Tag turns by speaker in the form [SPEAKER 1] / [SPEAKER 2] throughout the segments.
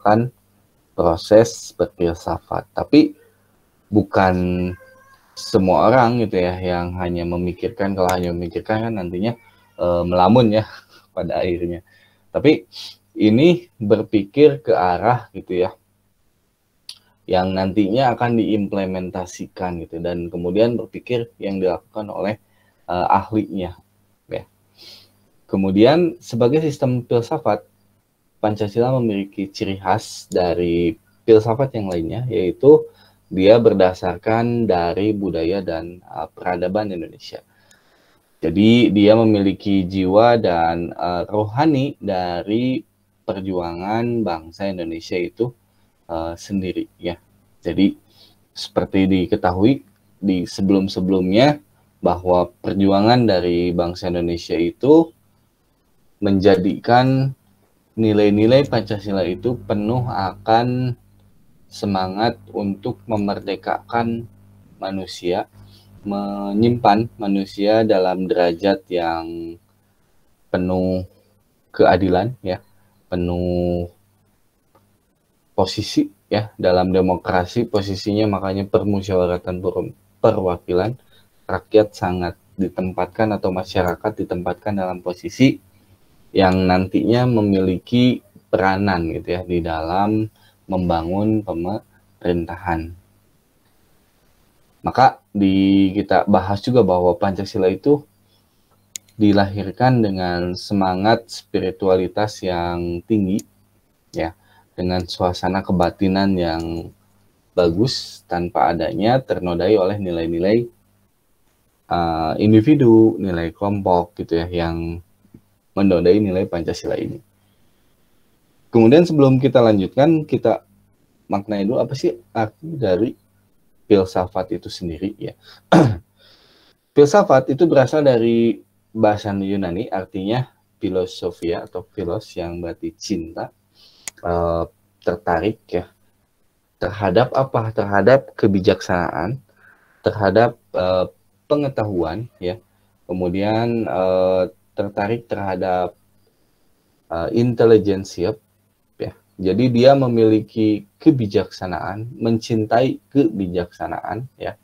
[SPEAKER 1] melaksanakan proses berfilsafat. Tapi bukan semua orang gitu ya yang hanya memikirkan, kalau hanya memikirkan kan nantinya melamun ya pada akhirnya. Tapi ini berpikir ke arah gitu ya, yang nantinya akan diimplementasikan gitu, dan kemudian berpikir yang dilakukan oleh ahlinya ya. Kemudian sebagai sistem filsafat, Pancasila memiliki ciri khas dari filsafat yang lainnya, yaitu dia berdasarkan dari budaya dan peradaban Indonesia. Jadi dia memiliki jiwa dan rohani dari perjuangan bangsa Indonesia itu sendiri ya. Jadi seperti diketahui di sebelum-sebelumnya bahwa perjuangan dari bangsa Indonesia itu menjadikan nilai-nilai Pancasila itu penuh akan semangat untuk memerdekakan manusia, menyimpan manusia dalam derajat yang penuh keadilan ya, penuh posisi ya dalam demokrasi. Posisinya makanya permusyawaratan perwakilan rakyat sangat ditempatkan, atau masyarakat ditempatkan dalam posisi yang nantinya memiliki peranan gitu ya di dalam membangun pemerintahan. Maka kita bahas juga bahwa Pancasila itu dilahirkan dengan semangat spiritualitas yang tinggi ya, dengan suasana kebatinan yang bagus tanpa adanya ternodai oleh nilai-nilai individu, nilai kelompok gitu ya, yang menodai nilai Pancasila ini. Kemudian sebelum kita lanjutkan, kita maknai dulu apa sih arti dari filsafat itu sendiri ya. Filsafat itu berasal dari bahasa Yunani, artinya filosofia atau philos yang berarti cinta, tertarik ya terhadap apa? Terhadap kebijaksanaan, terhadap pengetahuan ya. Kemudian tertarik terhadap intelijensia. Jadi dia memiliki kebijaksanaan, mencintai kebijaksanaan ya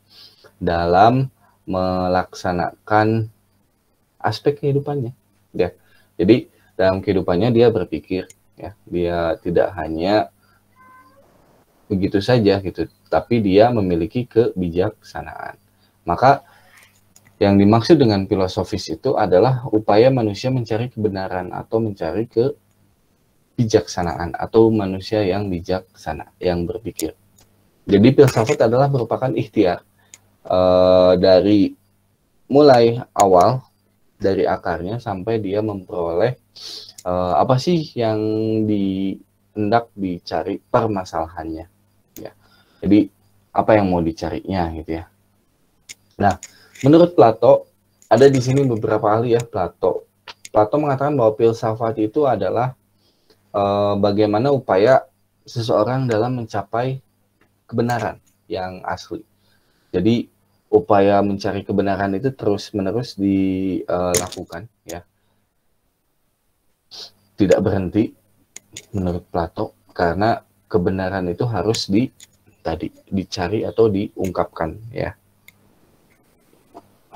[SPEAKER 1] dalam melaksanakan aspek kehidupannya ya. Jadi dalam kehidupannya dia berpikir ya, dia tidak hanya begitu saja gitu, tapi dia memiliki kebijaksanaan. Maka yang dimaksud dengan filosofis itu adalah upaya manusia mencari kebenaran atau mencari kebijaksanaan, atau manusia yang bijaksana, yang berpikir. Jadi filsafat adalah merupakan ikhtiar dari mulai awal, dari akarnya sampai dia memperoleh apa sih yang hendak dicari permasalahannya ya. Jadi apa yang mau dicarinya gitu ya. Nah, menurut Plato, ada di sini beberapa ahli ya. Plato mengatakan bahwa filsafat itu adalah bagaimana upaya seseorang dalam mencapai kebenaran yang asli. Jadi upaya mencari kebenaran itu terus-menerus dilakukan ya. Tidak berhenti menurut Plato, karena kebenaran itu harus dicari atau diungkapkan ya.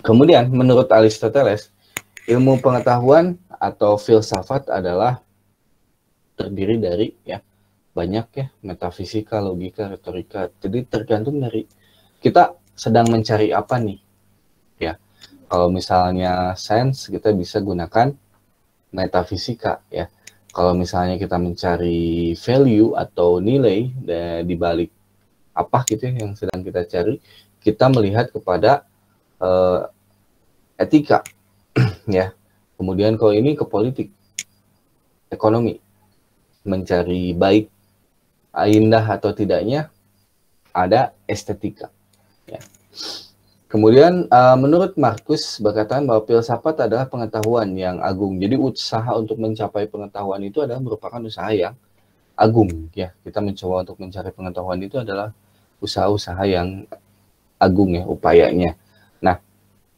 [SPEAKER 1] Kemudian menurut Aristoteles, ilmu pengetahuan atau filsafat adalah terdiri dari ya banyak ya, metafisika, logika, retorika. Jadi tergantung dari kita sedang mencari apa nih ya. Kalau misalnya sains, kita bisa gunakan metafisika ya. Kalau misalnya kita mencari value atau nilai di balik apa gitu ya yang sedang kita cari, kita melihat kepada etika ya. Kemudian kalau ini ke politik, ekonomi, mencari baik, indah atau tidaknya, ada estetika ya. Kemudian menurut Marcus berkata bahwa filsafat adalah pengetahuan yang agung. Jadi usaha untuk mencapai pengetahuan itu adalah merupakan usaha yang agung ya. Kita mencoba untuk mencari pengetahuan itu adalah usaha-usaha yang agung ya, upayanya. Nah,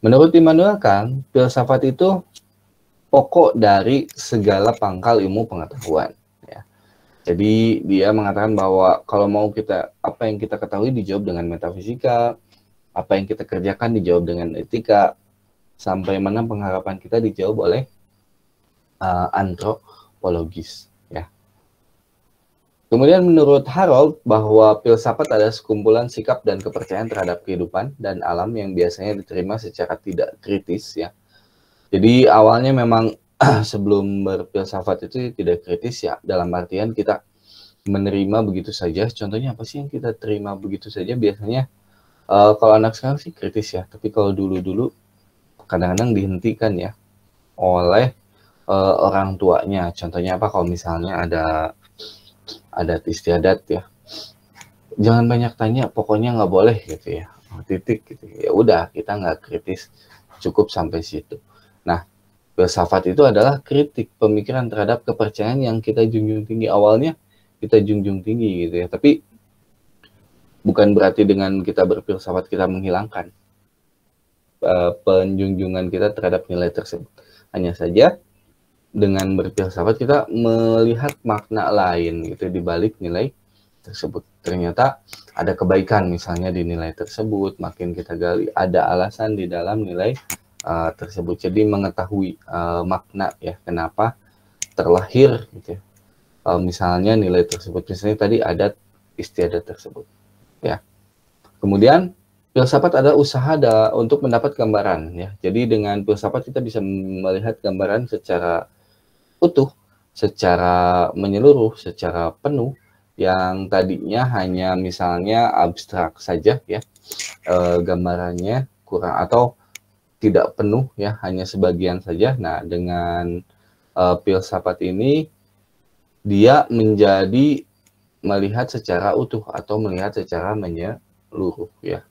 [SPEAKER 1] menurut Immanuel Kant, filsafat itu pokok dari segala pangkal ilmu pengetahuan ya. Jadi dia mengatakan bahwa kalau mau kita, apa yang kita ketahui dijawab dengan metafisika, apa yang kita kerjakan dijawab dengan etika, sampai mana pengharapan kita dijawab oleh antropologis. Ya. Kemudian menurut Harold bahwa filsafat adalah sekumpulan sikap dan kepercayaan terhadap kehidupan dan alam yang biasanya diterima secara tidak kritis. Ya. Jadi awalnya memang sebelum berfilsafat itu tidak kritis ya, dalam artian kita menerima begitu saja. Contohnya apa sih yang kita terima begitu saja? Biasanya kalau anak sekarang sih kritis ya, tapi kalau dulu-dulu kadang-kadang dihentikan ya oleh orang tuanya. Contohnya apa? Kalau misalnya ada adat istiadat ya, jangan banyak tanya, pokoknya nggak boleh gitu ya, titik gitu. Ya udah, kita nggak kritis, cukup sampai situ. Nah, filsafat itu adalah kritik pemikiran terhadap kepercayaan yang kita junjung tinggi. Awalnya kita junjung tinggi gitu ya, tapi bukan berarti dengan kita berfilsafat kita menghilangkan penjunjungan kita terhadap nilai tersebut. Hanya saja dengan berfilsafat kita melihat makna lain gitu di balik nilai tersebut. Ternyata ada kebaikan misalnya di nilai tersebut, makin kita gali ada alasan di dalam nilai tersebut. Jadi mengetahui makna ya, kenapa terlahir gitu ya. Misalnya nilai tersebut, misalnya tadi adat istiadat tersebut ya. Kemudian filsafat adalah usaha untuk mendapat gambaran ya. Jadi dengan filsafat kita bisa melihat gambaran secara utuh, secara menyeluruh, secara penuh, yang tadinya hanya misalnya abstrak saja ya, gambarannya kurang atau tidak penuh ya, hanya sebagian saja. Nah, dengan filsafat ini dia menjadi melihat secara utuh atau melihat secara menyeluruh ya.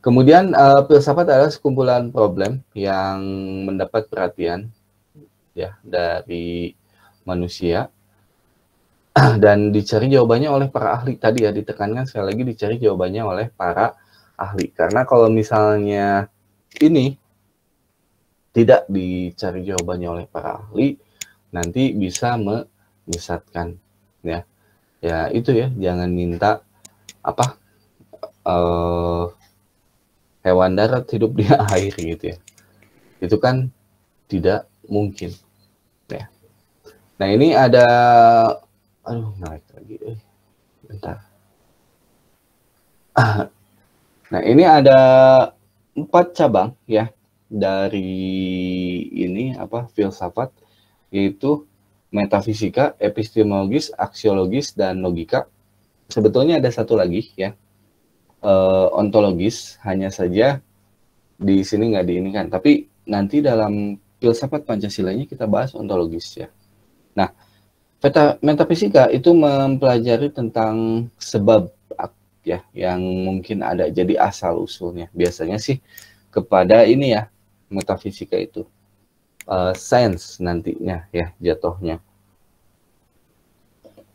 [SPEAKER 1] Kemudian filsafat adalah sekumpulan problem yang mendapat perhatian ya dari manusia dan dicari jawabannya oleh para ahli. Tadi ya ditekankan sekali lagi, dicari jawabannya oleh para ahli. Karena kalau misalnya ini tidak dicari jawabannya oleh para ahli, nanti bisa menyesatkan ya. Ya itu ya, jangan minta apa hewan darat hidup di air gitu ya. Itu kan tidak mungkin ya. Nah, ini ada naik lagi bentar. Nah, ini ada 4 cabang ya dari ini filsafat, yaitu metafisika, epistemologis, aksiologis, dan logika. Sebetulnya ada satu lagi ya, ontologis, hanya saja di sini nggak diinikan. Tapi nanti dalam filsafat Pancasilanya kita bahas ontologis ya. Nah, metafisika itu mempelajari tentang sebab ya yang mungkin ada, jadi asal usulnya. Biasanya sih kepada ini ya, metafisika itu sains nantinya ya jatuhnya.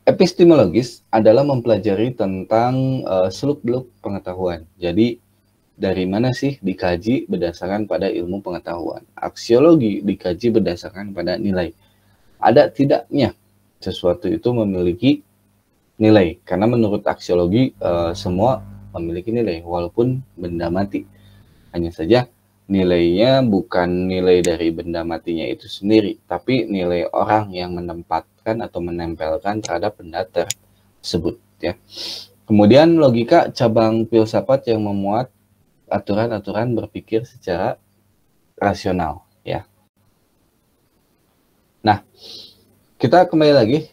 [SPEAKER 1] Epistemologis adalah mempelajari tentang seluk-beluk pengetahuan. Jadi dari mana sih dikaji berdasarkan pada ilmu pengetahuan. Aksiologi dikaji berdasarkan pada nilai. Ada tidaknya sesuatu itu memiliki nilai, karena menurut aksiologi semua memiliki nilai walaupun benda mati. Hanya saja nilainya bukan nilai dari benda matinya itu sendiri, tapi nilai orang yang menempatkan atau menempelkan terhadap benda tersebut ya. Kemudian logika, cabang filsafat yang memuat aturan-aturan berpikir secara rasional ya. Nah, kita kembali lagi,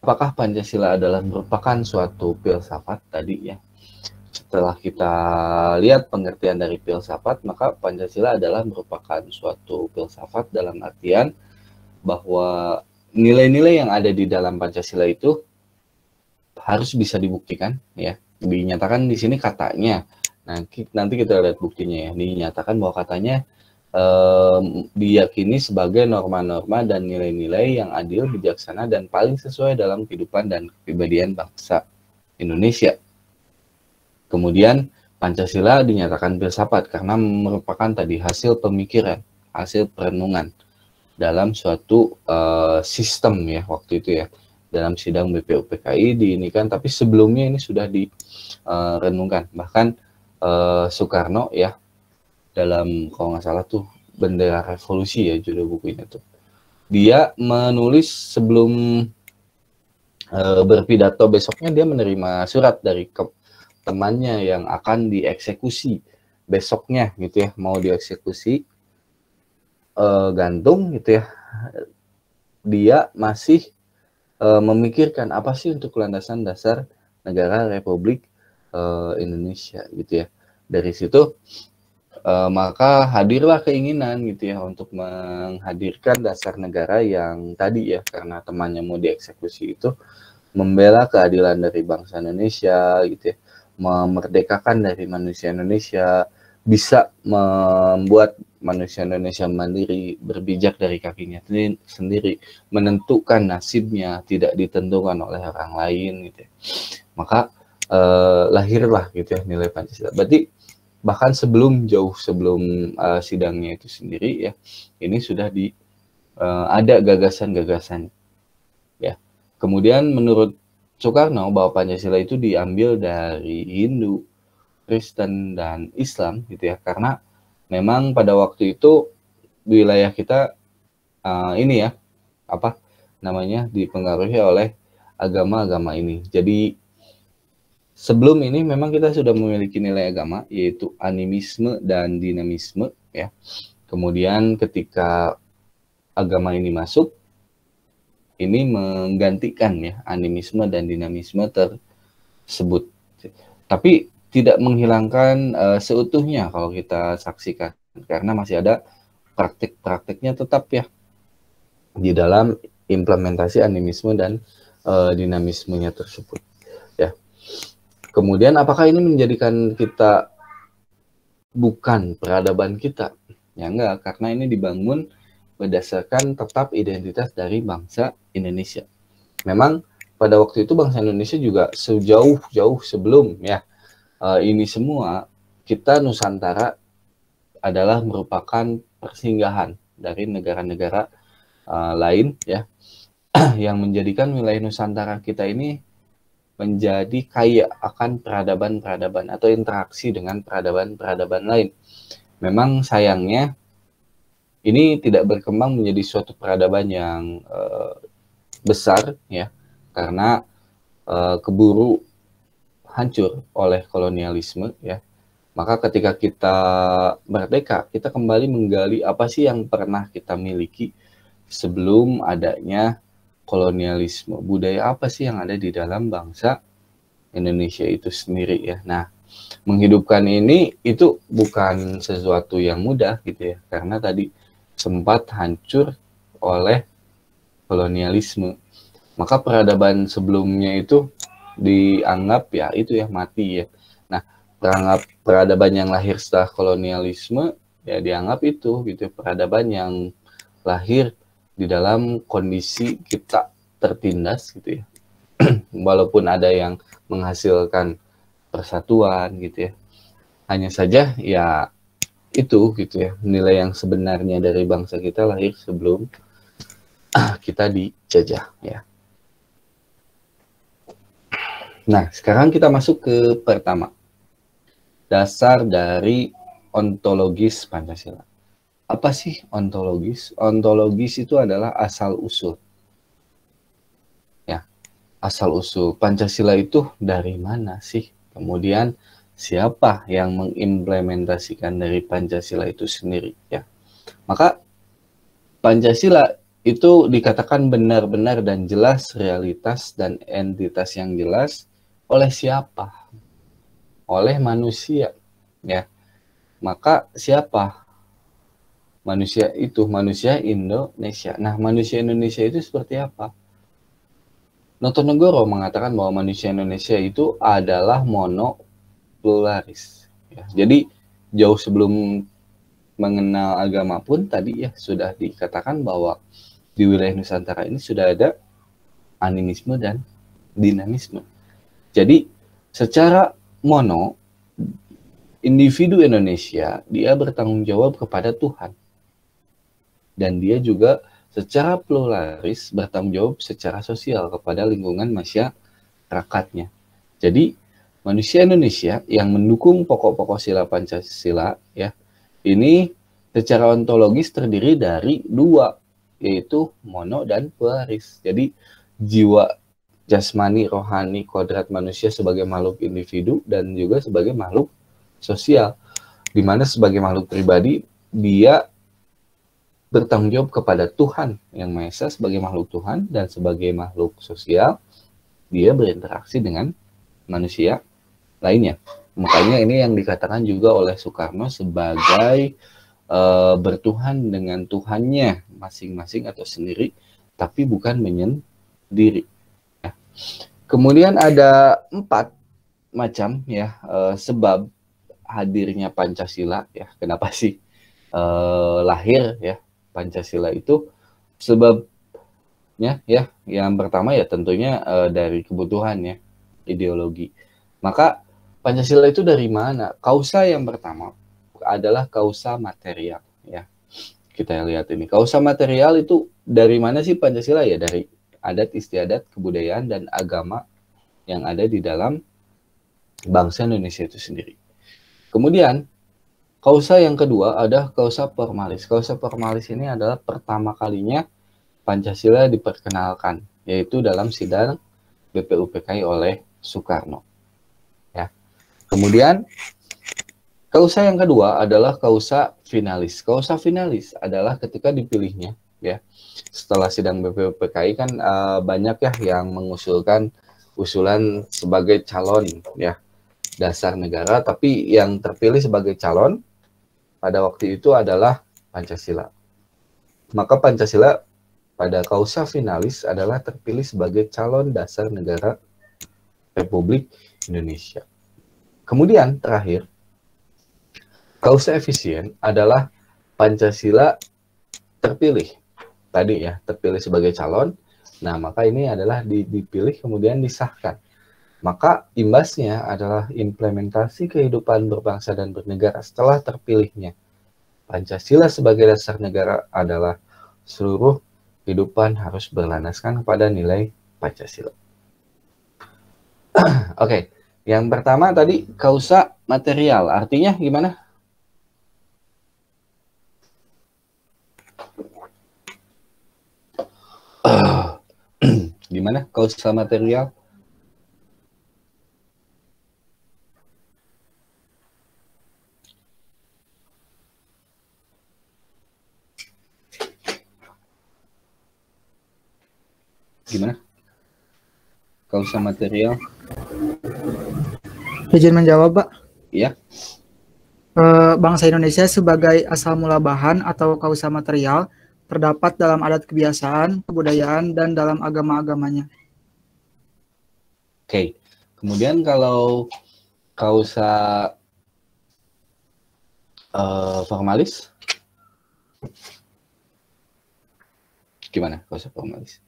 [SPEAKER 1] apakah Pancasila adalah merupakan suatu filsafat tadi ya. Setelah kita lihat pengertian dari filsafat, maka Pancasila adalah merupakan suatu filsafat dalam artian bahwa nilai-nilai yang ada di dalam Pancasila itu harus bisa dibuktikan ya. Dinyatakan di sini katanya. Nah, nanti kita lihat buktinya ya. Dinyatakan bahwa katanya diyakini sebagai norma-norma dan nilai-nilai yang adil, bijaksana, dan paling sesuai dalam kehidupan dan kepribadian bangsa Indonesia. Kemudian Pancasila dinyatakan filsafat karena merupakan tadi hasil pemikiran, hasil perenungan dalam suatu sistem ya waktu itu ya, dalam sidang BPUPKI diinikan, tapi sebelumnya ini sudah direnungkan. Bahkan Soekarno ya, dalam kalau nggak salah tuh Bendera Revolusi ya judul bukunya tuh. Dia menulis sebelum berpidato besoknya dia menerima surat dari temannya yang akan dieksekusi besoknya gitu ya, mau dieksekusi gantung gitu ya. Dia masih memikirkan apa sih untuk landasan dasar negara Republik Indonesia gitu ya. Dari situ maka hadirlah keinginan gitu ya untuk menghadirkan dasar negara yang tadi ya, karena temannya mau dieksekusi itu membela keadilan dari bangsa Indonesia gitu ya, memerdekakan dari manusia Indonesia, bisa membuat manusia Indonesia mandiri, berbijak dari kakinya sendiri, menentukan nasibnya, tidak ditentukan oleh orang lain gitu ya. Maka lahirlah gitu ya nilai Pancasila. Berarti bahkan jauh sebelum sidangnya itu sendiri ya, ini sudah ada gagasan-gagasan ya. Kemudian menurut Soekarno bahwa Pancasila itu diambil dari Hindu, Kristen, dan Islam gitu ya, karena memang pada waktu itu wilayah kita ini ya, apa namanya, dipengaruhi oleh agama-agama ini. Jadi sebelum ini memang kita sudah memiliki nilai agama, yaitu animisme dan dinamisme ya. Kemudian ketika agama ini masuk, ini menggantikan ya animisme dan dinamisme tersebut. Tapi tidak menghilangkan seutuhnya kalau kita saksikan, karena masih ada praktik-praktiknya tetap ya di dalam implementasi animisme dan dinamismenya tersebut ya. Kemudian apakah ini menjadikan kita bukan peradaban kita? Ya enggak, karena ini dibangun berdasarkan tetap identitas dari bangsa Indonesia. Memang pada waktu itu bangsa Indonesia juga sejauh-jauh sebelum ya ini semua, kita Nusantara adalah merupakan persinggahan dari negara-negara lain ya, yang menjadikan wilayah Nusantara kita ini menjadi kaya akan peradaban-peradaban atau interaksi dengan peradaban-peradaban lain. Memang sayangnya ini tidak berkembang menjadi suatu peradaban yang besar ya, karena keburu hancur oleh kolonialisme ya. Maka ketika kita merdeka, kita kembali menggali apa sih yang pernah kita miliki sebelum adanya kolonialisme. Budaya apa sih yang ada di dalam bangsa Indonesia itu sendiri ya. Nah, menghidupkan ini itu bukan sesuatu yang mudah gitu ya, karena tadi sempat hancur oleh kolonialisme. Maka peradaban sebelumnya itu dianggap ya itu ya mati ya. Nah, peradaban yang lahir setelah kolonialisme ya dianggap itu gitu, peradaban yang lahir di dalam kondisi kita tertindas gitu ya. Walaupun ada yang menghasilkan persatuan gitu ya, hanya saja ya itu gitu ya, nilai yang sebenarnya dari bangsa kita lahir sebelum kita dijajah ya. Nah, sekarang kita masuk ke pertama, dasar dari ontologis Pancasila. Apa sih ontologis? Ontologis itu adalah asal-usul. Ya, asal-usul Pancasila itu dari mana sih? Kemudian siapa yang mengimplementasikan dari Pancasila itu sendiri? Ya, maka Pancasila itu dikatakan benar-benar dan jelas realitas dan entitas yang jelas oleh siapa? Oleh manusia, ya. Maka siapa? Manusia itu manusia Indonesia. Nah, manusia Indonesia itu seperti apa? Notonegoro mengatakan bahwa manusia Indonesia itu adalah monopluralis. Ya. Jadi jauh sebelum mengenal agama pun tadi ya sudah dikatakan bahwa di wilayah Nusantara ini sudah ada animisme dan dinamisme. Jadi secara mono, individu Indonesia dia bertanggung jawab kepada Tuhan, dan dia juga secara pluralis bertanggung jawab secara sosial kepada lingkungan masyarakatnya. Jadi manusia Indonesia yang mendukung pokok-pokok sila Pancasila ya, ini secara ontologis terdiri dari dua, yaitu mono dan pluralis. Jadi jiwa jasmani, rohani, kodrat manusia sebagai makhluk individu dan juga sebagai makhluk sosial, di mana sebagai makhluk pribadi dia bertanggung jawab kepada Tuhan Yang Maha Esa sebagai makhluk Tuhan, dan sebagai makhluk sosial dia berinteraksi dengan manusia lainnya. Makanya ini yang dikatakan juga oleh Soekarno sebagai bertuhan dengan Tuhannya masing-masing atau sendiri, tapi bukan menyendiri. Ya. Kemudian ada 4 macam ya sebab hadirnya Pancasila ya. Kenapa sih lahir ya Pancasila itu? Sebabnya ya yang pertama ya tentunya dari kebutuhan ya, ideologi. Maka Pancasila itu dari mana? Kausa yang pertama adalah kausa material ya. Kita lihat ini. Kausa material itu dari mana sih Pancasila ya? Dari adat istiadat, kebudayaan dan agama yang ada di dalam bangsa Indonesia itu sendiri. Kemudian kausa yang kedua ada kausa formalis. Kausa formalis ini adalah pertama kalinya Pancasila diperkenalkan, yaitu dalam sidang BPUPKI oleh Soekarno. Ya. Kemudian kausa yang kedua adalah kausa finalis. Kausa finalis adalah ketika dipilihnya ya. Setelah sidang BPUPKI kan banyak ya yang mengusulkan usulan sebagai calon ya dasar negara, tapi yang terpilih sebagai calon pada waktu itu adalah Pancasila. Maka Pancasila pada kausa finalis adalah terpilih sebagai calon dasar negara Republik Indonesia. Kemudian terakhir, kausa efisien adalah Pancasila terpilih. Tadi ya, terpilih sebagai calon. Nah, maka ini adalah dipilih kemudian disahkan. Maka imbasnya adalah implementasi kehidupan berbangsa dan bernegara setelah terpilihnya Pancasila sebagai dasar negara adalah seluruh kehidupan harus berlandaskan kepada nilai Pancasila. Oke, yang pertama tadi kausa material, artinya gimana? Gimana kausa material? Gimana? Kausa material?
[SPEAKER 2] Izin menjawab, Pak.
[SPEAKER 1] Iya.
[SPEAKER 2] Bangsa Indonesia sebagai asal mula bahan atau kausa material terdapat dalam adat kebiasaan, kebudayaan, dan dalam agama-agamanya.
[SPEAKER 1] Oke. Kemudian kalau kausa formalis? Gimana kausa formalis?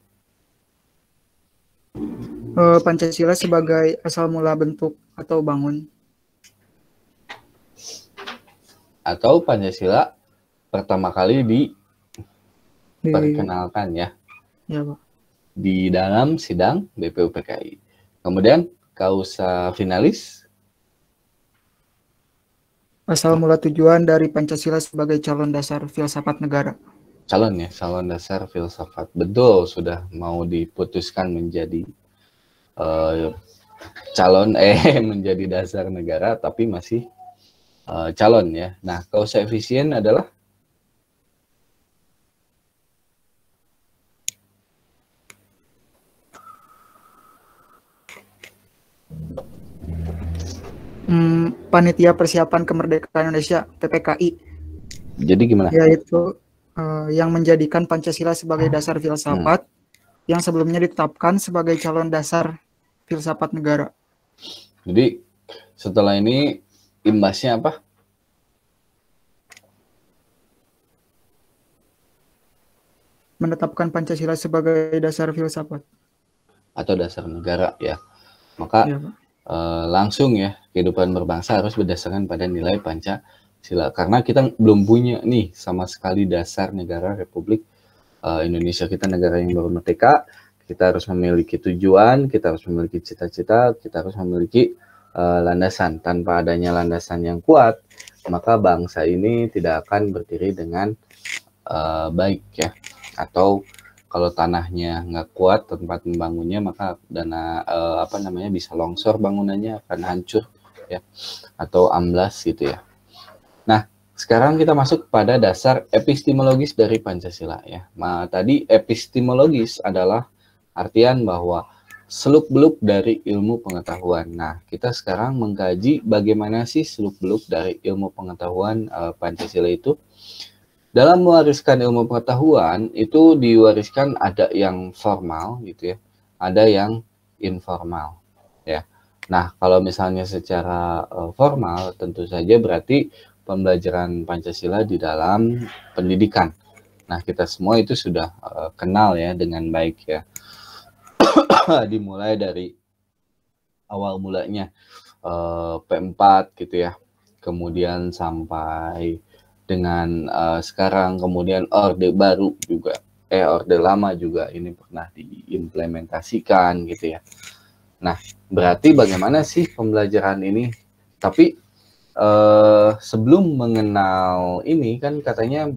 [SPEAKER 2] Pancasila sebagai asal mula bentuk atau bangun.
[SPEAKER 1] Atau Pancasila pertama kali diperkenalkan ya.
[SPEAKER 2] Ya, Pak.
[SPEAKER 1] Di dalam sidang BPUPKI. Kemudian kausa finalis?
[SPEAKER 2] Asal mula tujuan dari Pancasila sebagai calon dasar filsafat negara.
[SPEAKER 1] Calon ya, calon dasar filsafat. Betul, sudah mau diputuskan menjadi calon menjadi dasar negara, tapi masih calon ya. Nah, kausa efisien adalah
[SPEAKER 2] Panitia Persiapan Kemerdekaan Indonesia (PPKI).
[SPEAKER 1] Jadi gimana?
[SPEAKER 2] Yaitu yang menjadikan Pancasila sebagai dasar filsafat yang sebelumnya ditetapkan sebagai calon dasar filsafat negara.
[SPEAKER 1] Jadi setelah ini imbasnya apa?
[SPEAKER 2] Menetapkan Pancasila sebagai dasar filsafat
[SPEAKER 1] atau dasar negara ya. Maka ya, langsung ya kehidupan berbangsa harus berdasarkan pada nilai Pancasila, karena kita belum punya nih sama sekali dasar negara Republik Indonesia kita negara yang baru merdeka, kita harus memiliki tujuan, kita harus memiliki cita-cita, kita harus memiliki landasan. Tanpa adanya landasan yang kuat, maka bangsa ini tidak akan berdiri dengan baik ya. Atau kalau tanahnya nggak kuat tempat membangunnya, maka bisa longsor bangunannya, akan hancur ya, atau amblas gitu ya. Nah, sekarang kita masuk pada dasar epistemologis dari Pancasila ya. Tadi epistemologis adalah artian bahwa seluk-beluk dari ilmu pengetahuan. Nah, kita sekarang mengkaji bagaimana sih seluk-beluk dari ilmu pengetahuan Pancasila itu. Dalam mewariskan ilmu pengetahuan itu diwariskan ada yang formal gitu ya, ada yang informal ya. Nah, kalau misalnya secara formal tentu saja berarti pembelajaran Pancasila di dalam pendidikan. Nah, kita semua itu sudah kenal ya dengan baik ya. Dimulai dari awal mulanya P4 gitu ya. Kemudian sampai dengan sekarang, kemudian Orde Baru juga. Orde Lama juga ini pernah diimplementasikan gitu ya. Nah, berarti bagaimana sih pembelajaran ini? Tapi sebelum mengenal ini kan katanya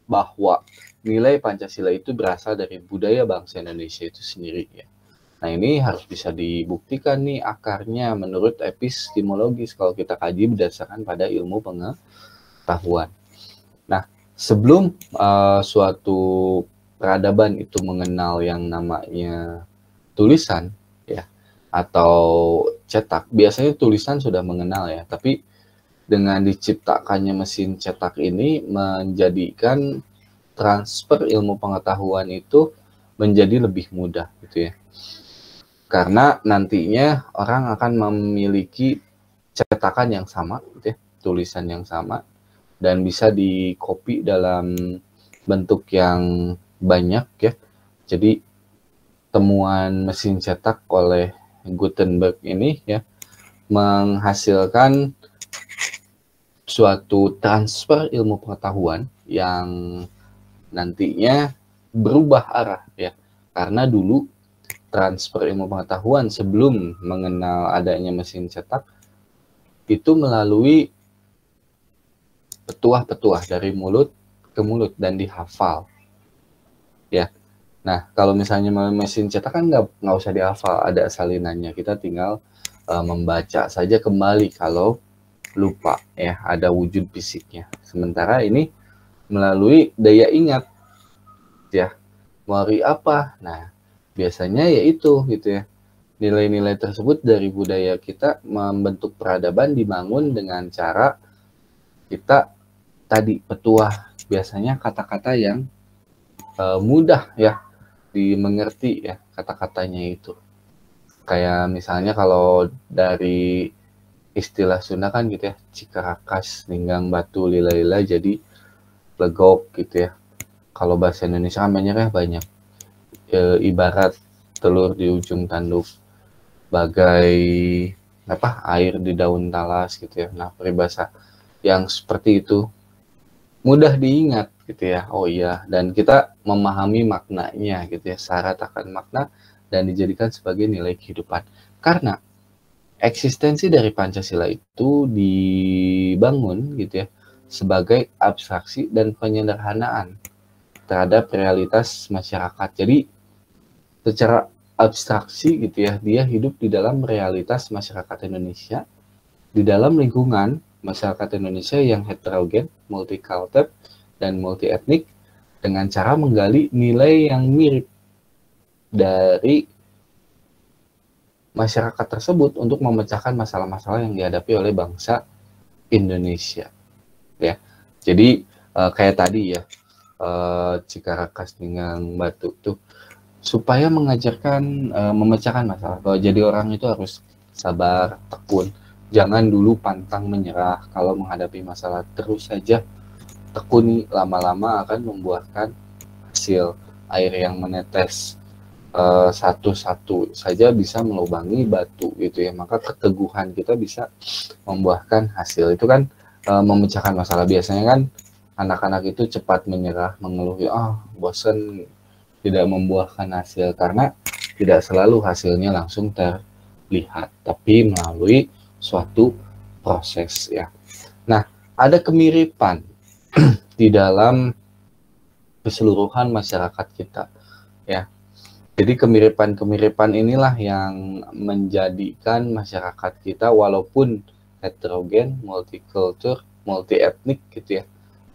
[SPEAKER 1] bahwa nilai Pancasila itu berasal dari budaya bangsa Indonesia itu sendiri ya. Nah, ini harus bisa dibuktikan nih akarnya menurut epistemologis kalau kita kaji berdasarkan pada ilmu pengetahuan. Nah, sebelum suatu peradaban itu mengenal yang namanya tulisan ya atau cetak, biasanya tulisan sudah mengenal ya, tapi dengan diciptakannya mesin cetak ini menjadikan transfer ilmu pengetahuan itu menjadi lebih mudah gitu ya. Karena nantinya orang akan memiliki cetakan yang sama gitu ya, tulisan yang sama, dan bisa di-copy dalam bentuk yang banyak ya. Jadi temuan mesin cetak oleh Gutenberg ini ya menghasilkan suatu transfer ilmu pengetahuan yang nantinya berubah arah ya. Karena dulu transfer ilmu pengetahuan sebelum mengenal adanya mesin cetak itu melalui petuah-petuah dari mulut ke mulut dan dihafal ya. Nah, kalau misalnya mesin cetak kan nggak usah dihafal, ada salinannya, kita tinggal membaca saja kembali kalau lupa ya, ada wujud fisiknya. Sementara ini melalui daya ingat ya. Melalui apa? Nah, biasanya yaitu gitu ya. Nilai-nilai tersebut dari budaya kita membentuk peradaban dibangun dengan cara kita tadi petuah, biasanya kata-kata yang mudah ya dimengerti ya, kata-katanya itu. Kayak misalnya kalau dari istilah Sunda kan gitu ya, cikarakas, ninggang batu, lila-lila jadi legok gitu ya. Kalau bahasa Indonesia kan banyak ibarat telur di ujung tanduk, bagai air di daun talas gitu ya. Nah, peribahasa yang seperti itu mudah diingat gitu ya. Oh iya, dan kita memahami maknanya gitu ya, syarat akan makna dan dijadikan sebagai nilai kehidupan. Karena eksistensi dari Pancasila itu dibangun gitu ya sebagai abstraksi dan penyederhanaan terhadap realitas masyarakat. Jadi secara abstraksi gitu ya, dia hidup di dalam realitas masyarakat Indonesia, di dalam lingkungan masyarakat Indonesia yang heterogen, multikultur dan multi etnik, dengan cara menggali nilai yang mirip dari masyarakat tersebut untuk memecahkan masalah-masalah yang dihadapi oleh bangsa Indonesia ya. Jadi kayak tadi ya, cikarakas ninggang batu tuh supaya mengajarkan memecahkan masalah, bahwa jadi orang itu harus sabar, tekun, jangan dulu pantang menyerah. Kalau menghadapi masalah terus saja tekuni, lama-lama akan membuahkan hasil. Air yang menetes satu-satu saja bisa melubangi batu gitu ya. Maka keteguhan kita bisa membuahkan hasil. Itu kan memecahkan masalah. Biasanya kan anak-anak itu cepat menyerah, mengeluh, bosan, tidak membuahkan hasil, karena tidak selalu hasilnya langsung terlihat, tapi melalui suatu proses ya. Nah, ada kemiripan di dalam keseluruhan masyarakat kita ya. Jadi kemiripan-kemiripan inilah yang menjadikan masyarakat kita walaupun heterogen, multikultur, multi etnik gitu ya,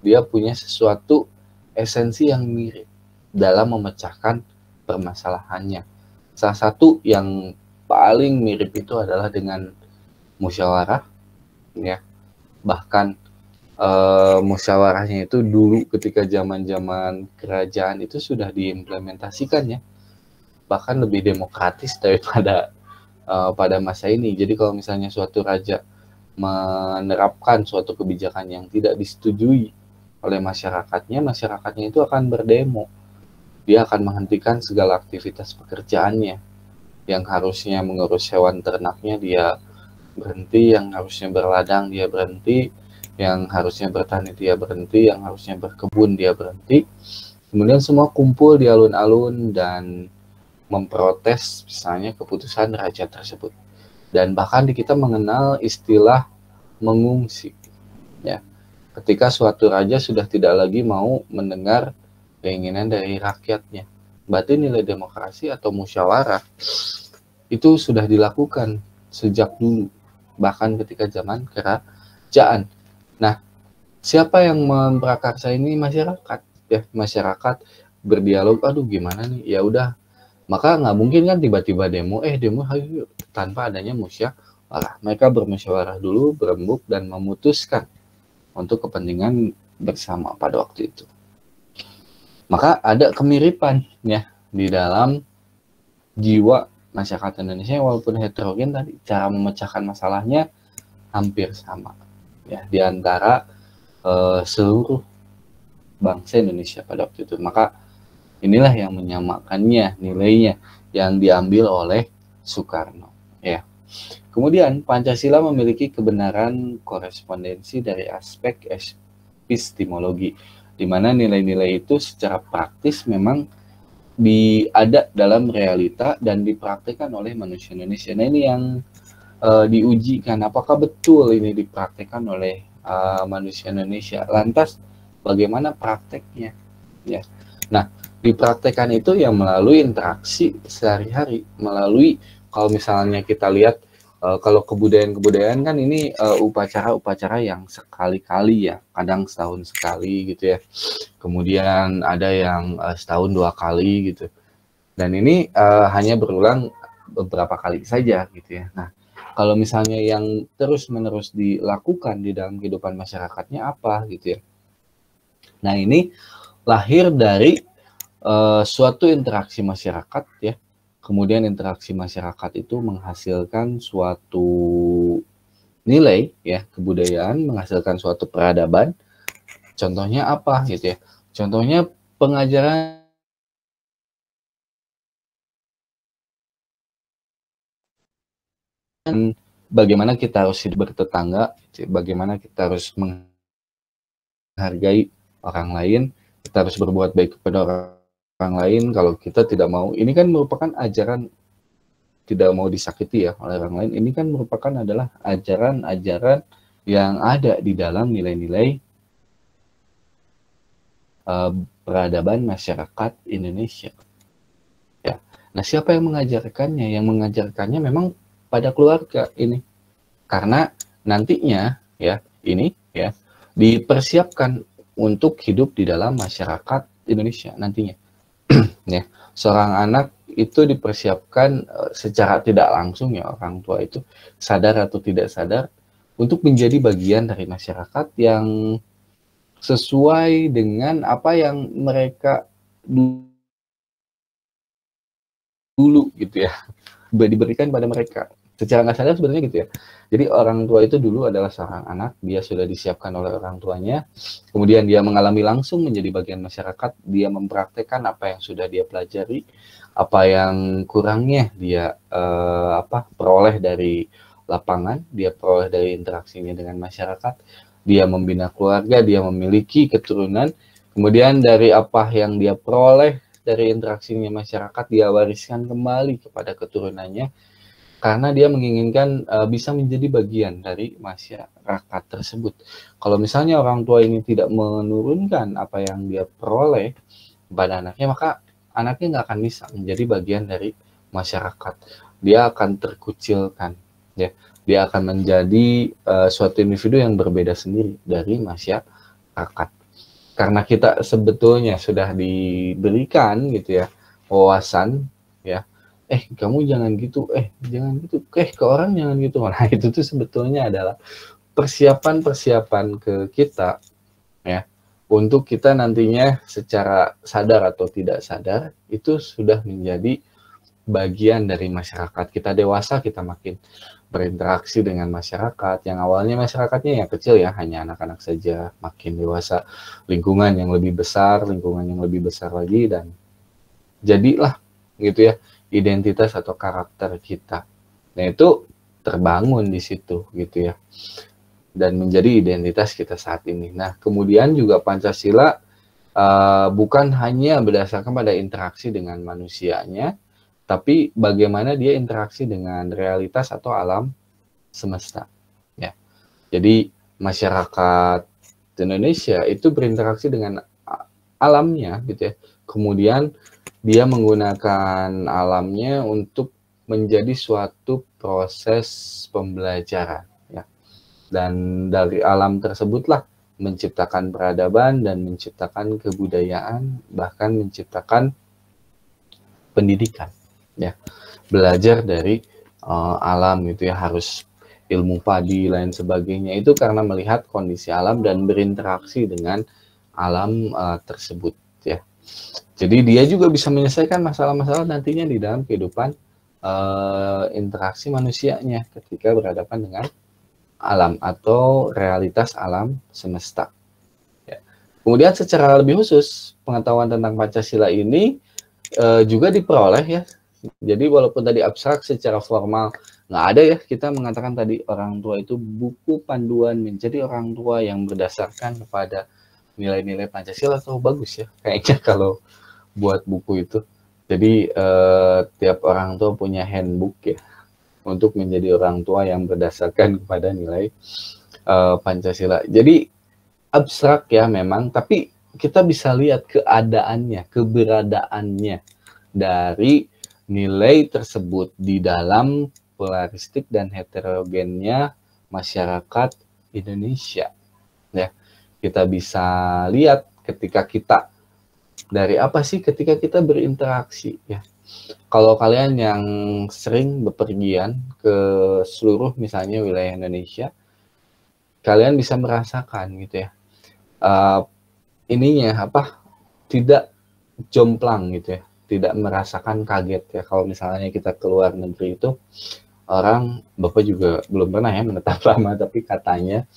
[SPEAKER 1] dia punya sesuatu esensi yang mirip dalam memecahkan permasalahannya. Salah satu yang paling mirip itu adalah dengan musyawarah ya. Bahkan musyawarahnya itu dulu ketika zaman-zaman kerajaan itu sudah diimplementasikan ya, bahkan lebih demokratis daripada pada masa ini. Jadi kalau misalnya suatu raja menerapkan suatu kebijakan yang tidak disetujui oleh masyarakatnya, masyarakatnya itu akan berdemo. Dia akan menghentikan segala aktivitas pekerjaannya. Yang harusnya mengurus hewan ternaknya dia berhenti, yang harusnya berladang dia berhenti, yang harusnya bertani dia berhenti, yang harusnya berkebun dia berhenti. Kemudian semua kumpul di alun-alun dan memprotes misalnya keputusan raja tersebut. Dan bahkan di kita mengenal istilah mengungsi ya. Ketika suatu raja sudah tidak lagi mau mendengar keinginan dari rakyatnya, berarti nilai demokrasi atau musyawarah itu sudah dilakukan sejak dulu, bahkan ketika zaman kerajaan. Nah, siapa yang memprakarsa ini? Masyarakat ya. Masyarakat berdialog, aduh gimana nih, ya udah, maka nggak mungkin kan tiba-tiba demo ayo, tanpa adanya musyawarah. Mereka bermusyawarah dulu, berembuk dan memutuskan untuk kepentingan bersama pada waktu itu. Maka ada kemiripan ya di dalam jiwa masyarakat Indonesia, walaupun heterogen tadi, cara memecahkan masalahnya hampir sama ya di antara seluruh bangsa Indonesia pada waktu itu. Maka inilah yang menyamakannya nilainya yang diambil oleh Soekarno ya. Kemudian Pancasila memiliki kebenaran korespondensi dari aspek epistemologi, di mana nilai-nilai itu secara praktis memang ada dalam realita dan dipraktikkan oleh manusia Indonesia. Nah, ini yang diujikan, apakah betul ini dipraktikkan oleh manusia Indonesia. Lantas bagaimana prakteknya ya. Nah, dipraktekkan itu yang melalui interaksi sehari-hari, melalui, kalau misalnya kita lihat kalau kebudayaan-kebudayaan kan ini upacara-upacara yang sekali-kali ya, kadang setahun sekali gitu ya. Kemudian ada yang setahun 2 kali gitu. Dan ini hanya berulang beberapa kali saja gitu ya. Nah, kalau misalnya yang terus-menerus dilakukan di dalam kehidupan masyarakatnya apa gitu ya. Nah, ini lahir dari suatu interaksi masyarakat ya. Kemudian interaksi masyarakat itu menghasilkan suatu nilai ya, kebudayaan, menghasilkan suatu peradaban. Contohnya apa gitu ya? Contohnya pengajaran bagaimana kita harus hidup bertetangga, bagaimana kita harus menghargai orang lain, kita harus berbuat baik kepada orang lain. Kalau kita tidak mau, ini kan merupakan ajaran tidak mau disakiti ya oleh orang lain. Ini kan merupakan adalah ajaran-ajaran yang ada di dalam nilai-nilai peradaban masyarakat Indonesia. Ya. Nah, siapa yang mengajarkannya? Yang mengajarkannya memang pada keluarga ini. Karena nantinya ya ini ya dipersiapkan untuk hidup di dalam masyarakat Indonesia nantinya. Ya, seorang anak itu dipersiapkan secara tidak langsung ya, orang tua itu sadar atau tidak sadar untuk menjadi bagian dari masyarakat yang sesuai dengan apa yang mereka dulu gitu ya, diberikan pada mereka secara nggak sadar sebenarnya gitu ya. Jadi orang tua itu dulu adalah seorang anak, dia sudah disiapkan oleh orang tuanya, kemudian dia mengalami langsung menjadi bagian masyarakat, dia mempraktekkan apa yang sudah dia pelajari, apa yang kurangnya dia peroleh dari lapangan, dia peroleh dari interaksinya dengan masyarakat, dia membina keluarga, dia memiliki keturunan, kemudian dari apa yang dia peroleh dari interaksinya masyarakat, dia wariskan kembali kepada keturunannya, karena dia menginginkan bisa menjadi bagian dari masyarakat tersebut. Kalau misalnya orang tua ini tidak menurunkan apa yang dia peroleh kepada anaknya, maka anaknya nggak akan bisa menjadi bagian dari masyarakat. Dia akan terkucilkan, ya. Dia akan menjadi suatu individu yang berbeda sendiri dari masyarakat. Karena kita sebetulnya sudah diberikan gitu ya wawasan, ya, kamu jangan gitu, jangan gitu, ke orang jangan gitu. Nah, itu tuh sebetulnya adalah persiapan ke kita, ya, untuk kita nantinya secara sadar atau tidak sadar itu sudah menjadi bagian dari masyarakat. Kita dewasa, kita makin berinteraksi dengan masyarakat. Yang awalnya masyarakatnya yang kecil ya, hanya anak-anak saja, makin dewasa lingkungan yang lebih besar lagi, dan jadilah gitu ya identitas atau karakter kita. Nah, itu terbangun di situ gitu ya, dan menjadi identitas kita saat ini. Nah, kemudian juga Pancasila bukan hanya berdasarkan pada interaksi dengan manusianya, tapi bagaimana dia interaksi dengan realitas atau alam semesta. Ya, jadi masyarakat Indonesia itu berinteraksi dengan alamnya gitu ya. Kemudian dia menggunakan alamnya untuk menjadi suatu proses pembelajaran, ya. Dan dari alam tersebutlah menciptakan peradaban dan menciptakan kebudayaan, bahkan menciptakan pendidikan, ya. Belajar dari alam gitu ya, harus ilmu padi lain sebagainya, itu karena melihat kondisi alam dan berinteraksi dengan alam tersebut, ya. Jadi dia juga bisa menyelesaikan masalah-masalah nantinya di dalam kehidupan interaksi manusianya ketika berhadapan dengan alam atau realitas alam semesta. Ya. Kemudian secara lebih khusus pengetahuan tentang Pancasila ini juga diperoleh ya. Jadi walaupun tadi abstrak, secara formal nggak ada ya, kita mengatakan tadi orang tua itu buku panduan menjadi orang tua yang berdasarkan kepada nilai-nilai Pancasila. Tuh bagus ya kayaknya kalau buat buku itu. Jadi tiap orang tua punya handbook ya untuk menjadi orang tua yang berdasarkan kepada nilai Pancasila. Jadi abstrak ya memang, tapi kita bisa lihat keadaannya, keberadaannya dari nilai tersebut di dalam pluralistik dan heterogennya masyarakat Indonesia. Ya, kita bisa lihat ketika kita dari apa sih ketika kita berinteraksi ya. Kalau kalian yang sering bepergian ke seluruh misalnya wilayah Indonesia, kalian bisa merasakan gitu ya, ininya apa, tidak jomplang gitu ya, tidak merasakan kaget ya kalau misalnya kita keluar negeri itu. Orang, Bapak juga belum pernah ya menetap lama, tapi katanya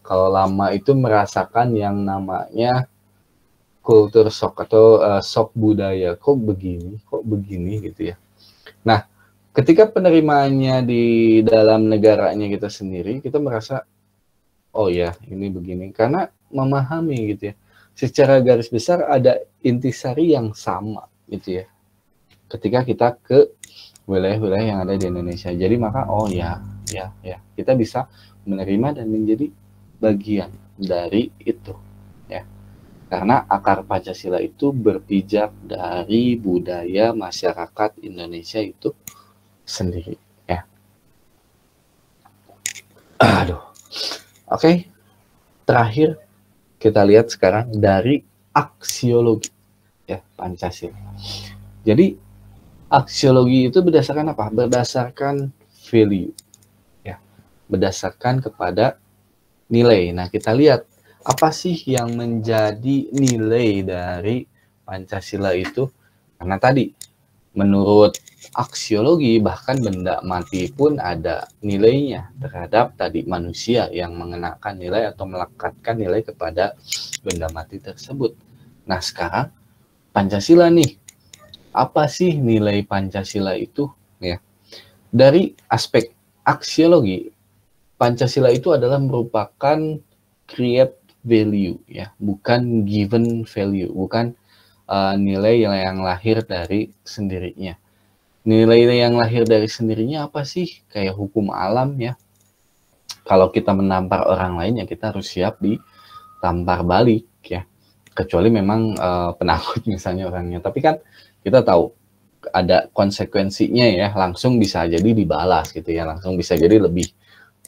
[SPEAKER 1] kalau lama itu merasakan yang namanya kultur shock atau shock budaya. Kok begini gitu ya. Nah, ketika penerimaannya di dalam negaranya kita sendiri, kita merasa, oh ya ini begini. Karena memahami gitu ya. Secara garis besar ada intisari yang sama gitu ya. Ketika kita ke wilayah-wilayah yang ada di Indonesia. Jadi maka, oh ya, kita bisa menerima dan menjadi bagian dari itu. Karena akar Pancasila itu berpijak dari budaya masyarakat Indonesia itu sendiri ya. Aduh. Oke. Terakhir kita lihat sekarang dari aksiologi ya Pancasila. Jadi aksiologi itu berdasarkan apa? Berdasarkan value ya. Berdasarkan kepada nilai. Nah, kita lihat apa sih yang menjadi nilai dari Pancasila itu? Karena tadi, menurut aksiologi, bahkan benda mati pun ada nilainya terhadap tadi manusia yang mengenakan nilai atau melekatkan nilai kepada benda mati tersebut. Nah, sekarang Pancasila nih, apa sih nilai Pancasila itu? Ya, dari aspek aksiologi, Pancasila itu adalah merupakan create value ya, bukan given value, bukan nilai yang lahir dari sendirinya. Nilai yang lahir dari sendirinya apa sih? Kayak hukum alam ya. Kalau kita menampar orang lain ya kita harus siap ditampar balik ya. Kecuali memang penakut misalnya orangnya. Tapi kan kita tahu ada konsekuensinya ya, langsung bisa jadi dibalas gitu ya, langsung bisa jadi lebih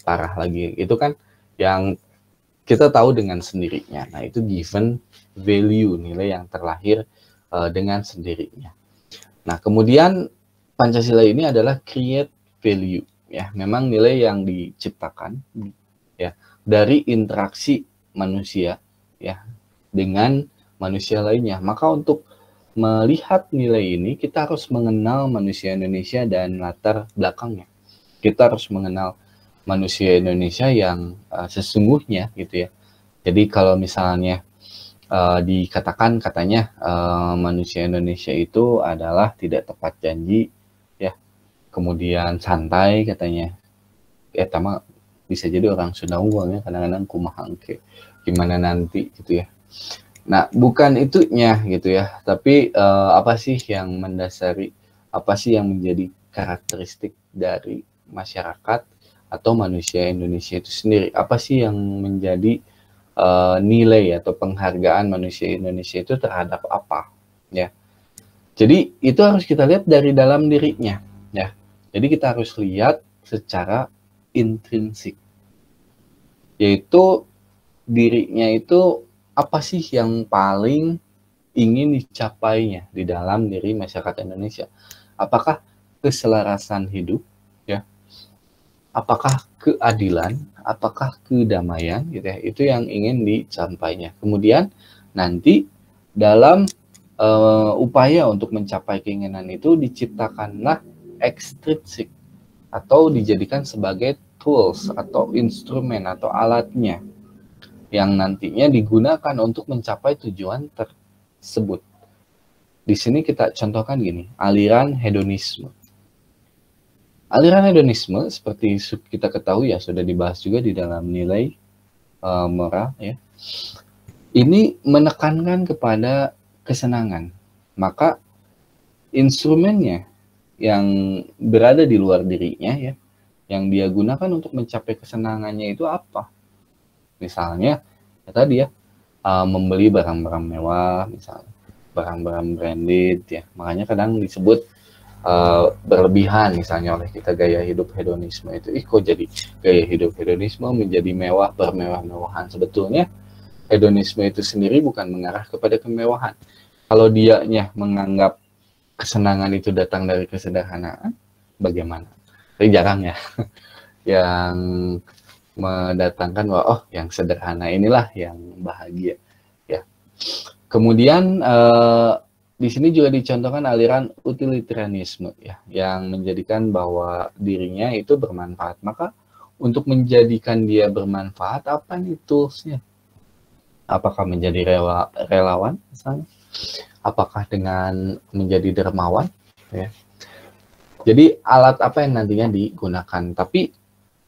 [SPEAKER 1] parah lagi. Itu kan yang kita tahu dengan sendirinya. Nah, itu given value, nilai yang terlahir dengan sendirinya. Nah, kemudian Pancasila ini adalah create value ya, memang nilai yang diciptakan ya dari interaksi manusia ya dengan manusia lainnya. Maka untuk melihat nilai ini kita harus mengenal manusia Indonesia dan latar belakangnya. Kita harus mengenal manusia Indonesia yang sesungguhnya gitu ya. Jadi kalau misalnya dikatakan katanya manusia Indonesia itu adalah tidak tepat janji ya, kemudian santai katanya. Tama bisa jadi orang Sunda unggul ya, kadang-kadang kumaha engke gimana nanti gitu ya. Nah, bukan itunya gitu ya, tapi apa sih yang mendasari, apa sih yang menjadi karakteristik dari masyarakat atau manusia Indonesia itu sendiri? Apa sih yang menjadi nilai atau penghargaan manusia Indonesia itu terhadap apa ya? Jadi itu harus kita lihat dari dalam dirinya ya. Jadi kita harus lihat secara intrinsik, yaitu dirinya itu apa sih yang paling ingin dicapainya di dalam diri masyarakat Indonesia. Apakah keselarasan hidup ya, apakah keadilan, apakah kedamaian gitu ya, itu yang ingin dicapainya. Kemudian nanti dalam upaya untuk mencapai keinginan itu diciptakanlah ekstrinsik atau dijadikan sebagai tools atau instrumen atau alatnya yang nantinya digunakan untuk mencapai tujuan tersebut. Di sini kita contohkan gini, aliran hedonisme. Aliran hedonisme seperti kita ketahui ya, sudah dibahas juga di dalam nilai moral ya. Ini menekankan kepada kesenangan. Maka instrumennya yang berada di luar dirinya ya, yang dia gunakan untuk mencapai kesenangannya itu apa? Misalnya ya tadi ya, membeli barang-barang mewah, misalnya barang-barang branded ya. Makanya kadang disebut berlebihan misalnya oleh kita gaya hidup hedonisme itu. Kok jadi gaya hidup hedonisme menjadi mewah, bermewah-mewahan. Sebetulnya hedonisme itu sendiri bukan mengarah kepada kemewahan. Kalau dianya menganggap kesenangan itu datang dari kesederhanaan, bagaimana? Tapi jarang ya yang mendatangkan bahwa oh yang sederhana inilah yang bahagia ya. Kemudian di sini juga dicontohkan aliran utilitarianisme ya, yang menjadikan bahwa dirinya itu bermanfaat. Maka untuk menjadikan dia bermanfaat, apa nih toolsnya? Apakah menjadi relawan misalnya? Apakah dengan menjadi dermawan ya? Jadi alat apa yang nantinya digunakan? Tapi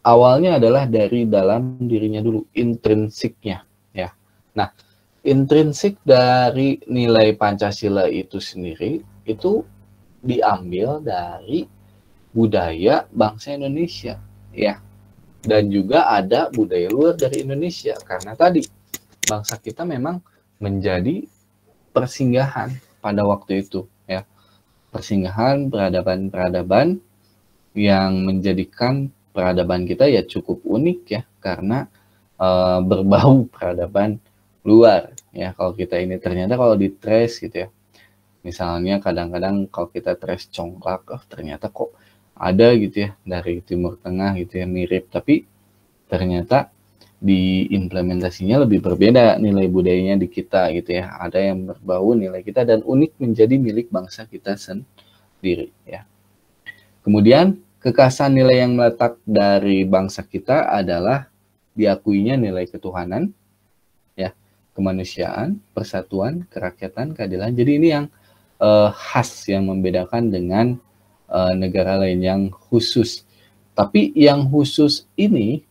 [SPEAKER 1] awalnya adalah dari dalam dirinya dulu, intrinsiknya ya. Nah, intrinsik dari nilai Pancasila itu sendiri itu diambil dari budaya bangsa Indonesia ya, dan juga ada budaya luar dari Indonesia, karena tadi bangsa kita memang menjadi persinggahan pada waktu itu ya, persinggahan peradaban-peradaban yang menjadikan peradaban kita ya cukup unik ya, karena berbau peradaban luar ya. Kalau kita ini ternyata kalau di trace gitu ya, misalnya kadang-kadang kalau kita trace congklak, oh ternyata kok ada gitu ya dari Timur Tengah gitu ya, mirip, tapi ternyata di implementasinya lebih berbeda nilai budayanya di kita gitu ya, ada yang berbau nilai kita dan unik menjadi milik bangsa kita sendiri ya. Kemudian kekhasan nilai yang meletak dari bangsa kita adalah diakuinya nilai ketuhanan ya, kemanusiaan, persatuan, kerakyatan, keadilan. Jadi ini yang khas, yang membedakan dengan negara lain yang khusus. Tapi yang khusus ini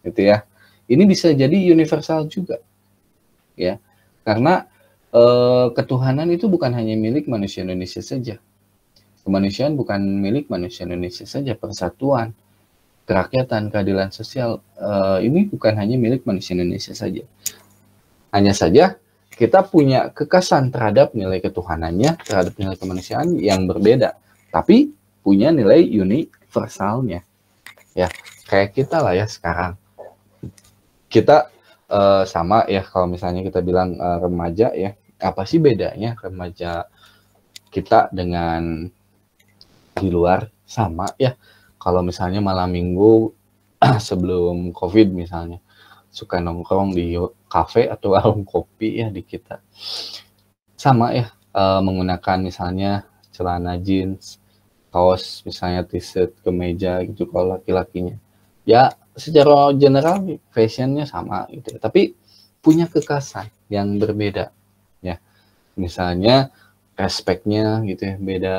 [SPEAKER 1] gitu ya, ini bisa jadi universal juga, ya. Karena ketuhanan itu bukan hanya milik manusia Indonesia saja. Kemanusiaan bukan milik manusia Indonesia saja. Persatuan, kerakyatan, keadilan sosial ini bukan hanya milik manusia Indonesia saja. Hanya saja kita punya kekasan terhadap nilai ketuhanannya, terhadap nilai kemanusiaan yang berbeda, tapi punya nilai universalnya. Ya, kayak kita lah ya sekarang. Kita sama ya, kalau misalnya kita bilang remaja ya, apa sih bedanya remaja kita dengan di luar? Sama ya, kalau misalnya malam minggu sebelum COVID misalnya suka nongkrong di kafe atau warung kopi ya di kita, sama ya, menggunakan misalnya celana jeans, kaos misalnya t-shirt, kemeja gitu kalau laki-lakinya ya, secara general fashionnya sama gitu, tapi punya kekasan yang berbeda ya. Misalnya respectnya gitu ya beda,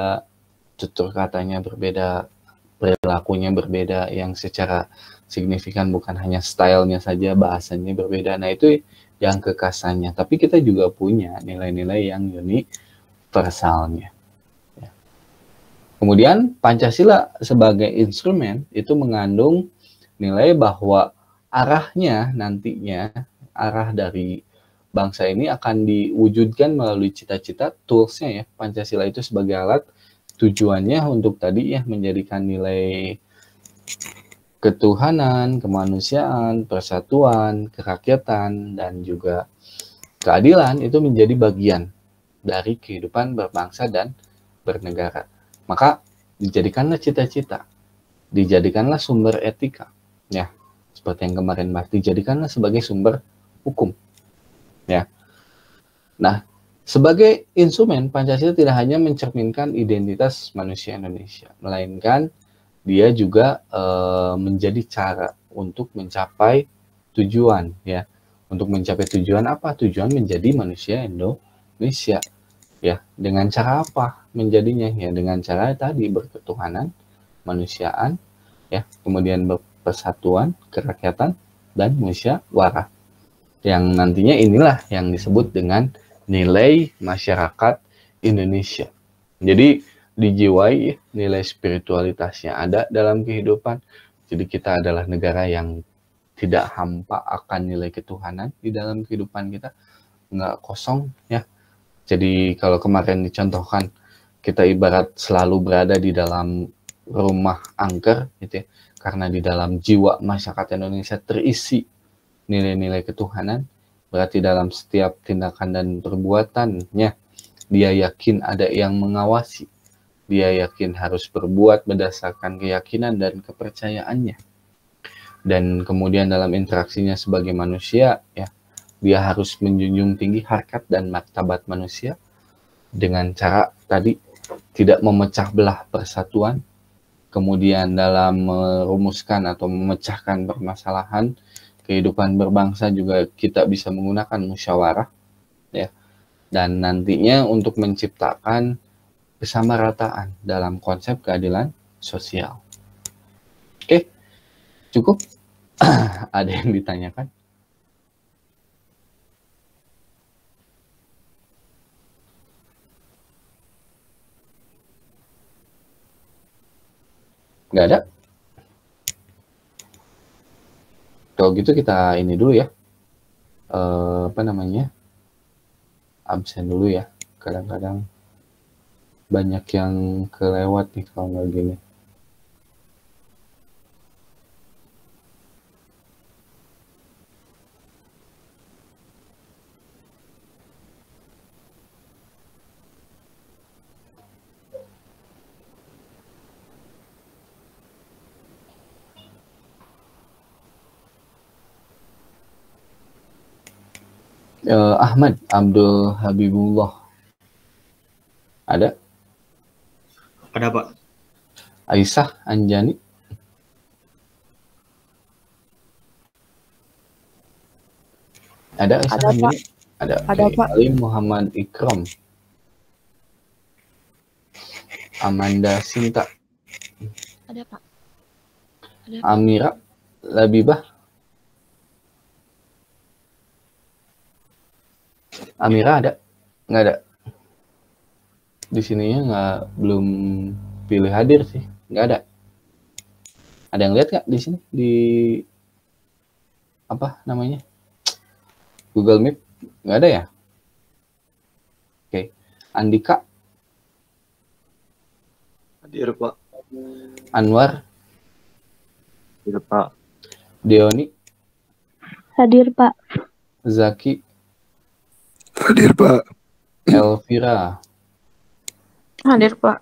[SPEAKER 1] tutur katanya berbeda, perilakunya berbeda, yang secara signifikan bukan hanya stylenya saja, bahasanya berbeda. Nah itu yang kekasannya, tapi kita juga punya nilai-nilai yang universalnya. Kemudian Pancasila sebagai instrumen itu mengandung nilai bahwa arahnya nantinya, arah dari bangsa ini akan diwujudkan melalui cita-cita, toolsnya ya, Pancasila itu sebagai alat, tujuannya untuk tadi ya menjadikan nilai ketuhanan, kemanusiaan, persatuan, kerakyatan, dan juga keadilan itu menjadi bagian dari kehidupan berbangsa dan bernegara. Maka dijadikanlah cita-cita, dijadikanlah sumber etika, ya, seperti yang kemarin bahas, dijadikanlah sebagai sumber hukum, ya. Nah, sebagai instrumen, Pancasila tidak hanya mencerminkan identitas manusia Indonesia, melainkan dia juga menjadi cara untuk mencapai tujuan, ya. Untuk mencapai tujuan apa? Tujuan menjadi manusia Indonesia, ya. Dengan cara apa menjadinya? Ya, dengan cara tadi berketuhanan, manusiaan, ya, kemudian persatuan, kerakyatan, dan musyawarah. Yang nantinya inilah yang disebut dengan nilai masyarakat Indonesia. Jadi dijiwai nilai spiritualitasnya ada dalam kehidupan. Jadi kita adalah negara yang tidak hampa akan nilai ketuhanan di dalam kehidupan kita, nggak kosong ya. Jadi kalau kemarin dicontohkan, kita ibarat selalu berada di dalam rumah angker gitu ya, karena di dalam jiwa masyarakat Indonesia terisi nilai-nilai ketuhanan. Berarti dalam setiap tindakan dan perbuatannya dia yakin ada yang mengawasi, dia yakin harus berbuat berdasarkan keyakinan dan kepercayaannya. Dan kemudian dalam interaksinya sebagai manusia ya, dia harus menjunjung tinggi harkat dan martabat manusia dengan cara tadi tidak memecah belah persatuan. Kemudian dalam merumuskan atau memecahkan permasalahan kehidupan berbangsa juga kita bisa menggunakan musyawarah ya. Dan nantinya untuk menciptakan kesamarataan dalam konsep keadilan sosial. Oke, cukup? Ada yang ditanyakan? Nggak ada? Kalau gitu kita ini dulu ya. Apa namanya? Absen dulu ya. Kadang-kadang banyak yang kelewat nih kalau nggak gini. Ahmad Abdul Habibullah. Ada?
[SPEAKER 3] Ada, Pak.
[SPEAKER 1] Aisyah Anjani. Ada Aisyah
[SPEAKER 4] Ada,
[SPEAKER 1] Anjani?
[SPEAKER 4] Pak.
[SPEAKER 1] Ada.
[SPEAKER 4] Ada,
[SPEAKER 1] Okay.
[SPEAKER 4] Pak.
[SPEAKER 1] Ali Muhammad Ikram. Amanda Sinta.
[SPEAKER 4] Ada, Pak. Ada, Pak.
[SPEAKER 1] Amira Labibah. Amira ada? Nggak ada. Di sininya belum pilih hadir sih. Nggak ada. Ada yang lihat nggak di sini? Di apa namanya? Google Meet? Nggak ada ya? Oke. Andika?
[SPEAKER 4] Hadir, Pak.
[SPEAKER 1] Anwar?
[SPEAKER 4] Hadir, Pak.
[SPEAKER 1] Deoni?
[SPEAKER 5] Hadir, Pak.
[SPEAKER 1] Zaki?
[SPEAKER 6] Hadir, Pak.
[SPEAKER 1] Elvira?
[SPEAKER 5] Hadir, Pak.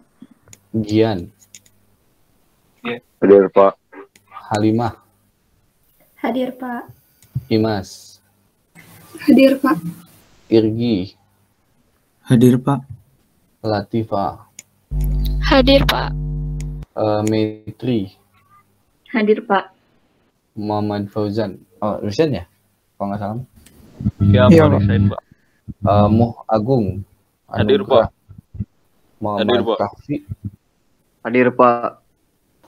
[SPEAKER 1] Gian?
[SPEAKER 4] Hadir, Pak.
[SPEAKER 1] Halimah?
[SPEAKER 7] Hadir, Pak.
[SPEAKER 1] Imas?
[SPEAKER 7] Hadir, Pak.
[SPEAKER 1] Irgi?
[SPEAKER 3] Hadir, Pak.
[SPEAKER 1] Latifa?
[SPEAKER 5] Hadir, Pak.
[SPEAKER 1] Maitri?
[SPEAKER 7] Hadir, Pak.
[SPEAKER 1] Muhammad Fauzan? Oh, Rusian ya? Kalau nggak salah.
[SPEAKER 6] Ya,
[SPEAKER 2] Iya,
[SPEAKER 6] Pak.
[SPEAKER 2] Pak.
[SPEAKER 6] Desain, Pak.
[SPEAKER 1] Muh Agung?
[SPEAKER 6] Hadir,
[SPEAKER 1] Anugrah?
[SPEAKER 6] Pak.
[SPEAKER 1] Muhammad
[SPEAKER 6] Hadir, Pak.
[SPEAKER 1] Kahfi?
[SPEAKER 4] Hadir, Pak.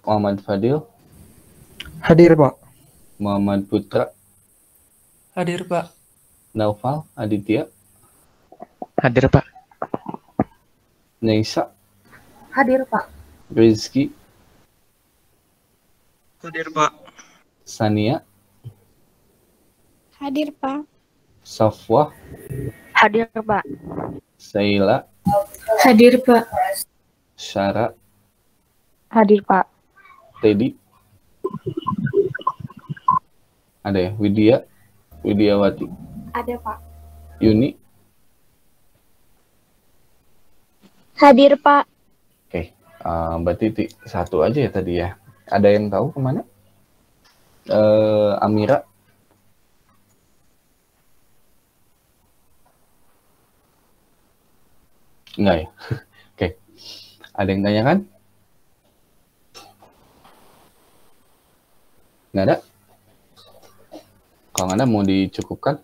[SPEAKER 1] Muhammad Fadil?
[SPEAKER 2] Hadir, Pak.
[SPEAKER 1] Muhammad Putra?
[SPEAKER 8] Hadir, Pak.
[SPEAKER 1] Naufal Aditya?
[SPEAKER 8] Hadir, Pak.
[SPEAKER 1] Neisa?
[SPEAKER 7] Hadir, Pak.
[SPEAKER 1] Rizky?
[SPEAKER 3] Hadir, Pak.
[SPEAKER 1] Sania?
[SPEAKER 5] Hadir, Pak.
[SPEAKER 1] Safwa?
[SPEAKER 5] Hadir, Pak.
[SPEAKER 1] Saila?
[SPEAKER 7] Hadir, Pak.
[SPEAKER 1] Syara?
[SPEAKER 5] Hadir, Pak.
[SPEAKER 1] Teddy? Ada ya? Widya? Widyawati?
[SPEAKER 7] Ada, Pak.
[SPEAKER 1] Yuni?
[SPEAKER 5] Hadir, Pak.
[SPEAKER 1] Oke, Mbak Titi satu aja ya tadi ya. Ada yang tahu kemana? Amira? Enggak ya? Oke. Ada yang tanyakan? Nggak ada? Kalau nggak ada mau dicukupkan?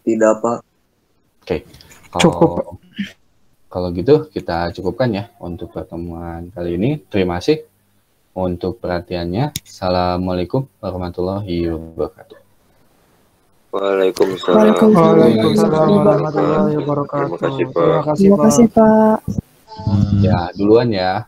[SPEAKER 4] Tidak, Pak.
[SPEAKER 1] Oke.
[SPEAKER 2] Cukup, Pak.
[SPEAKER 1] Kalau gitu kita cukupkan ya untuk pertemuan kali ini. Terima kasih untuk perhatiannya. Assalamualaikum warahmatullahi wabarakatuh.
[SPEAKER 4] Waalaikumsalam.
[SPEAKER 2] Waalaikumsalam warahmatullahi wabarakatuh.
[SPEAKER 4] Terima kasih, Pak.
[SPEAKER 2] Terima kasih,
[SPEAKER 5] Terima
[SPEAKER 2] Pak.
[SPEAKER 5] kasih, Pak.
[SPEAKER 1] Ya, duluan ya.